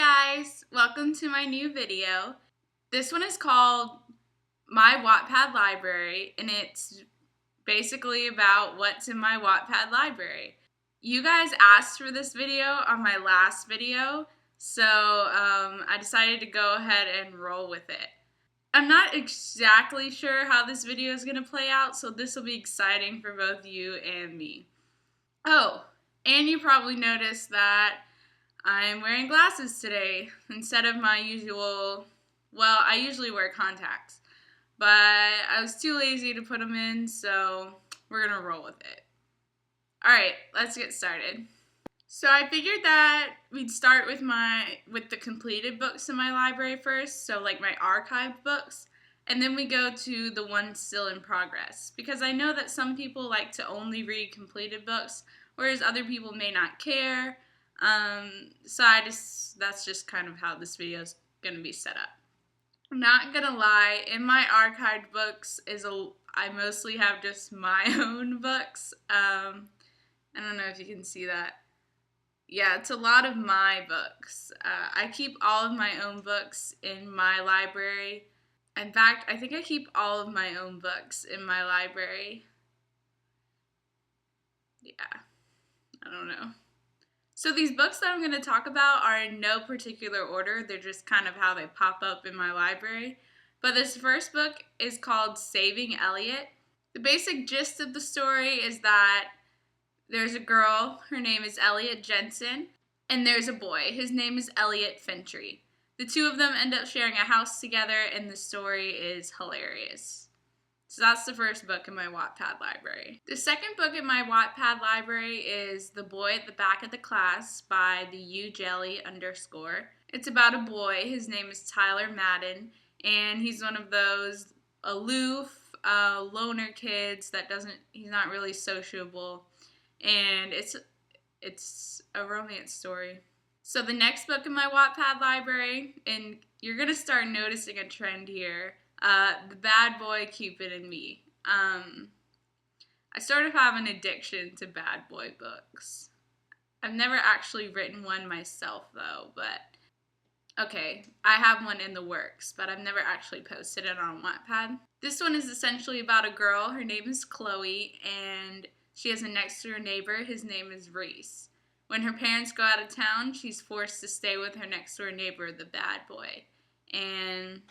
guys, welcome to my new video. This one is called My Wattpad Library, and it's basically about what's in my Wattpad library. You guys asked for this video on my last video, so I decided to go ahead and roll with it. I'm not exactly sure how this video is going to play out, so this will be exciting for both you and me. Oh, and you probably noticed that I'm wearing glasses today instead of my usual, well, I usually wear contacts, but I was too lazy to put them in, so we're gonna roll with it. Alright, let's get started. So I figured that we'd start with the completed books in my library first, so like my archived books, and then we go to the ones still in progress, because I know that some people like to only read completed books, whereas other people may not care. That's just kind of how this video is going to be set up. I'm not going to lie, in my archived books I mostly have just my own books. I don't know if you can see that. Yeah, it's a lot of my books. I keep all of my own books in my library. In fact, I think I keep all of my own books in my library. Yeah, I don't know. So these books that I'm going to talk about are in no particular order. They're just kind of how they pop up in my library. But this first book is called Saving Elliot. The basic gist of the story is that there's a girl, her name is Elliot Jensen, and there's a boy, his name is Elliot Fintry. The two of them end up sharing a house together, and the story is hilarious. So that's the first book in my Wattpad library. The second book in my Wattpad library is The Boy at the Back of the Class by the UJelly_. It's about a boy. His name is Tyler Madden, and he's one of those aloof, loner kids that he's not really sociable, and it's a romance story. So the next book in my Wattpad library, and you're gonna start noticing a trend here. The Bad Boy, Cupid, and Me. I sort of have an addiction to bad boy books. I've never actually written one myself, though, but okay, I have one in the works, but I've never actually posted it on Wattpad. This one is essentially about a girl. Her name is Chloe, and she has a next-door neighbor. His name is Reese. When her parents go out of town, she's forced to stay with her next-door neighbor, the bad boy, and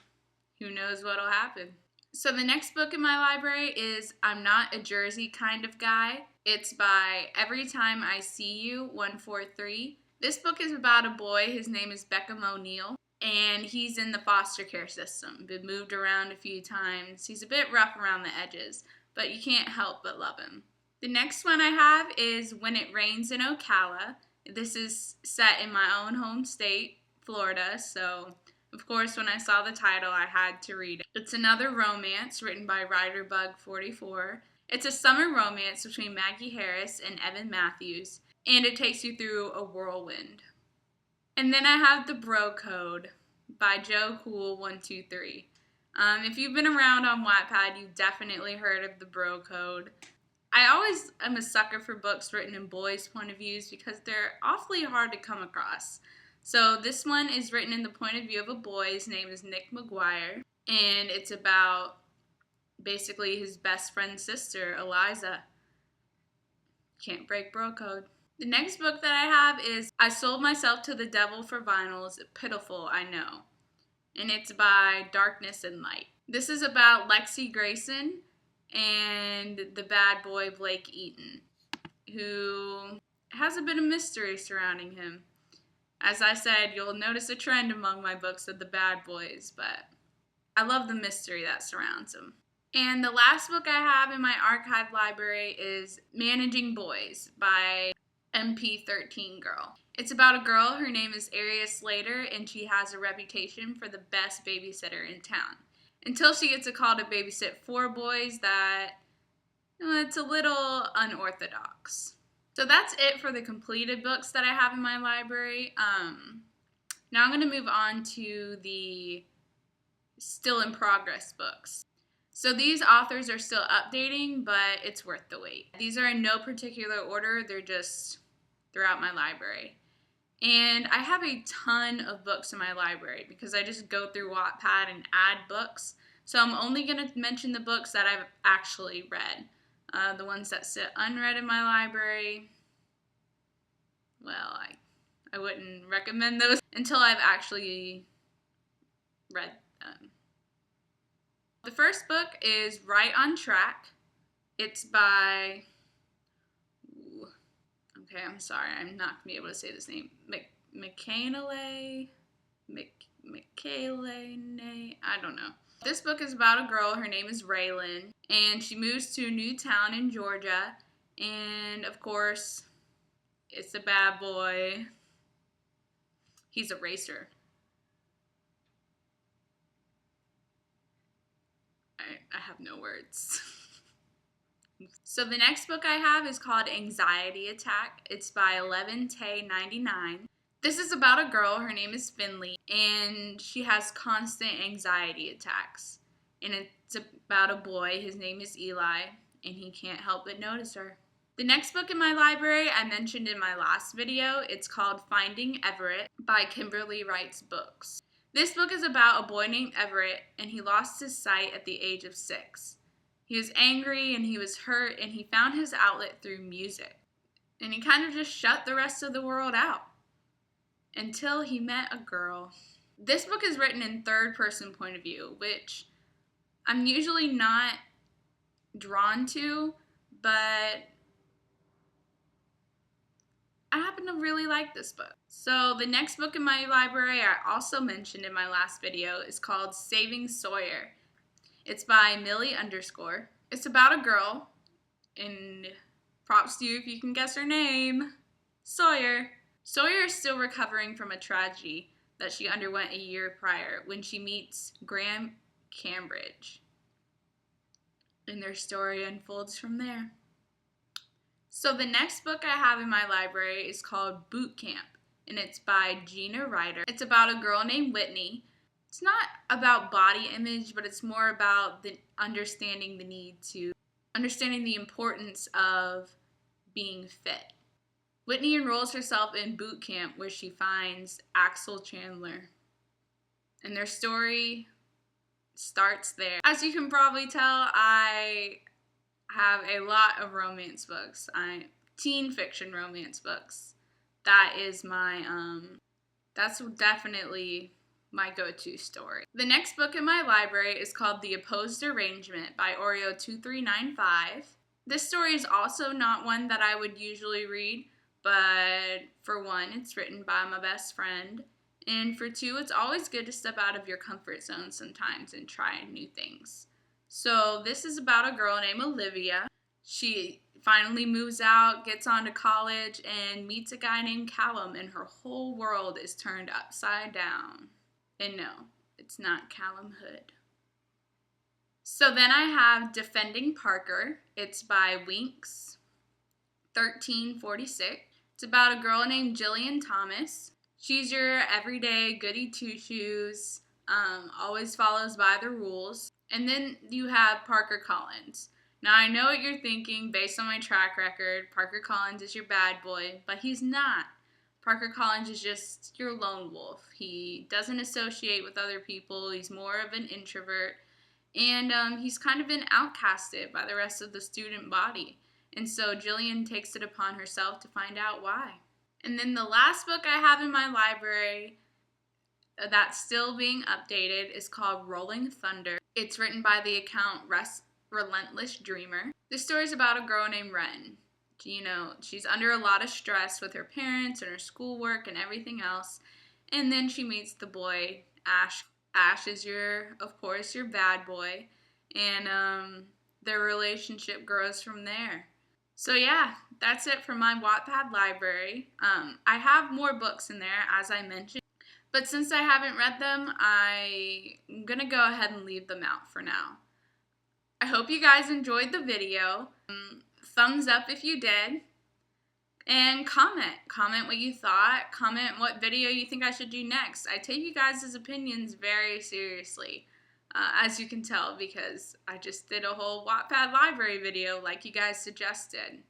who knows what'll happen. So the next book in my library is I'm Not a Jersey Kind of Guy. It's by Every Time I See You 143. This book is about a boy. His name is Beckham O'Neill, and he's in the foster care system. Been moved around a few times. He's a bit rough around the edges, but you can't help but love him. The next one I have is When It Rains in Ocala. This is set in my own home state, Florida, so of course, when I saw the title, I had to read it. It's another romance written by WriterBug44. It's a summer romance between Maggie Harris and Evan Matthews, and it takes you through a whirlwind. And then I have The Bro Code by Joe Cool123. If you've been around on Wattpad, you've definitely heard of The Bro Code. I always am a sucker for books written in boys' point of views because they're awfully hard to come across. So this one is written in the point of view of a boy. His name is Nick McGuire, and it's about basically his best friend's sister, Eliza. Can't break bro code. The next book that I have is I Sold Myself to the Devil for Vinyls, Pitiful, I Know, and it's by Darkness and Light. This is about Lexi Grayson and the bad boy Blake Eaton, who has a bit of mystery surrounding him. As I said, you'll notice a trend among my books of the bad boys, but I love the mystery that surrounds them. And the last book I have in my archive library is Managing Boys by MP13 Girl. It's about a girl, her name is Aria Slater, and she has a reputation for the best babysitter in town. Until she gets a call to babysit 4 boys that, it's a little unorthodox. So that's it for the completed books that I have in my library. Now I'm going to move on to the still in progress books. So these authors are still updating, but it's worth the wait. These are in no particular order. They're just throughout my library. And I have a ton of books in my library because I just go through Wattpad and add books. So I'm only going to mention the books that I've actually read. The ones that sit unread in my library, well, I wouldn't recommend those until I've actually read them. The first book is Right on Track. It's by, okay, I'm sorry, I'm not going to be able to say this name. Michaela, I don't know. This book is about a girl, her name is Raylan, and she moves to a new town in Georgia, and of course, it's a bad boy. He's a racer. I have no words. So the next book I have is called Anxiety Attack. It's by 11tay99. This is about a girl, her name is Finley, and she has constant anxiety attacks. And it's about a boy, his name is Eli, and he can't help but notice her. The next book in my library I mentioned in my last video. It's called Finding Everett by Kimberly Writes Books. This book is about a boy named Everett, and he lost his sight at the age of 6. He was angry and he was hurt, and he found his outlet through music. And he kind of just shut the rest of the world out until he met a girl. This book is written in third-person point of view, which I'm usually not drawn to, but I happen to really like this book. So the next book in my library I also mentioned in my last video is called Saving Sawyer. It's by Millie _. It's about a girl, and props to you if you can guess her name, Sawyer. Sawyer is still recovering from a tragedy that she underwent a year prior when she meets Graham Cambridge. And their story unfolds from there. So the next book I have in my library is called Boot Camp, and it's by Gina Ryder. It's about a girl named Whitney. It's not about body image, but it's more about understanding the importance of being fit. Whitney enrolls herself in boot camp where she finds Axel Chandler, and their story starts there. As you can probably tell, I have a lot of romance books. Teen fiction romance books. That is that's definitely my go-to story. The next book in my library is called The Opposed Arrangement by Oreo2395. This story is also not one that I would usually read, but for one, it's written by my best friend, and for two, it's always good to step out of your comfort zone sometimes and try new things. So this is about a girl named Olivia. She finally moves out, gets on to college, and meets a guy named Callum, and her whole world is turned upside down. And no, it's not Callum Hood. So then I have Defending Parker. It's by Winks 1346. It's about a girl named Jillian Thomas. She's your everyday goody two-shoes, always follows by the rules. And then you have Parker Collins. Now I know what you're thinking based on my track record. Parker Collins is your bad boy, but he's not. Parker Collins is just your lone wolf. He doesn't associate with other people. He's more of an introvert. And he's kind of been outcasted by the rest of the student body. And so Jillian takes it upon herself to find out why. And then the last book I have in my library that's still being updated is called Rolling Thunder. It's written by the account Relentless Dreamer. This story is about a girl named Ren. You know, she's under a lot of stress with her parents and her schoolwork and everything else. And then she meets the boy, Ash. Ash is of course, your bad boy. And their relationship grows from there. So yeah, that's it for my Wattpad library. I have more books in there, as I mentioned. But since I haven't read them, I'm going to go ahead and leave them out for now. I hope you guys enjoyed the video. Thumbs up if you did. And comment. Comment what you thought. Comment what video you think I should do next. I take you guys' opinions very seriously, as you can tell, because I just did a whole Wattpad library video like you guys suggested.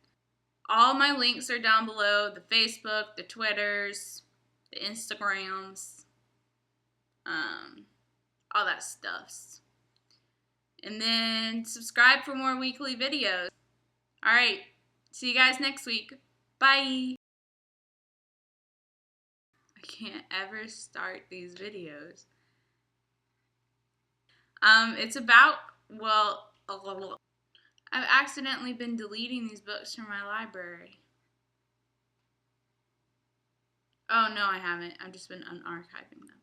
All my links are down below, the Facebook, the Twitters, the Instagrams, all that stuffs. And then subscribe for more weekly videos. Alright, see you guys next week. Bye! I can't ever start these videos. It's about, well, I've accidentally been deleting these books from my library. Oh, no, I haven't. I've just been unarchiving them.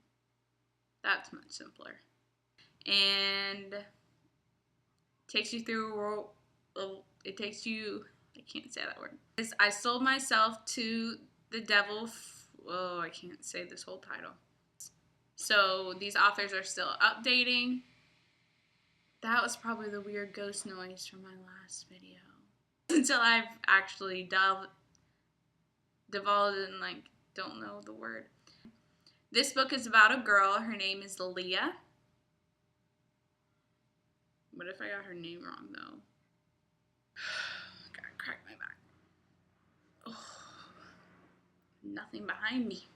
That's much simpler. And takes you through it takes you, I can't say that word. I sold myself to the devil. Oh, I can't say this whole title. So these authors are still updating. That was probably the weird ghost noise from my last video. Until I've actually divulged and don't know the word. This book is about a girl. Her name is Leah. What if I got her name wrong though? Gotta crack my back. Oh, nothing behind me.